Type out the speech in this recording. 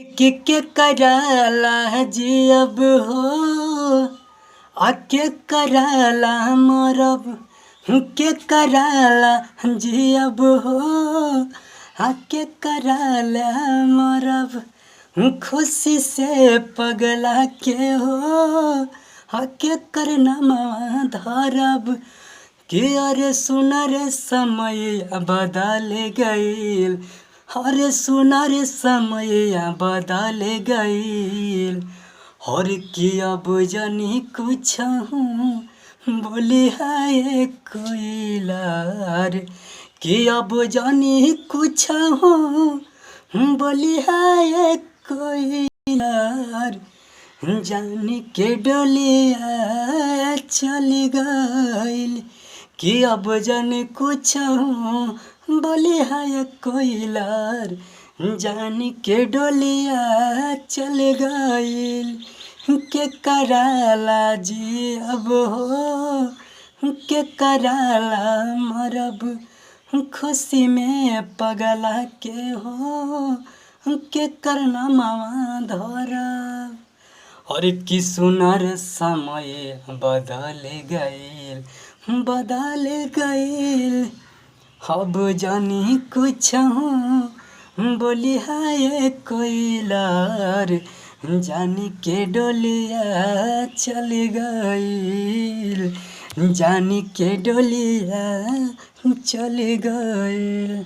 के कराला जी अब हो आके कराला मरब के कराला जी अब हो आके कराला मरब खुशी से पगला के हो आके करना धरब कि अरे सुना रे समय बदल गईल अरे सुना रे समय बदल गईल और कि अब जानी कुछ हूँ बोली है कोयलार कि अब जानी कुछ हूँ बोली है कोयलार जानी के डोलिया चली गईल कि अब जाने कुछ हूँ बोली है कोयलार जानी के डोलिया चल गईल के कराला जी अब हो के कराला मरब खुशी में पगला के हो के करना मामा धरब और कि सुनर समय बदल गईल अब जानी कुछ हूँ बोली है कोयलार जानी के डोलिया चल गईल जानी के डोलिया चल गईल।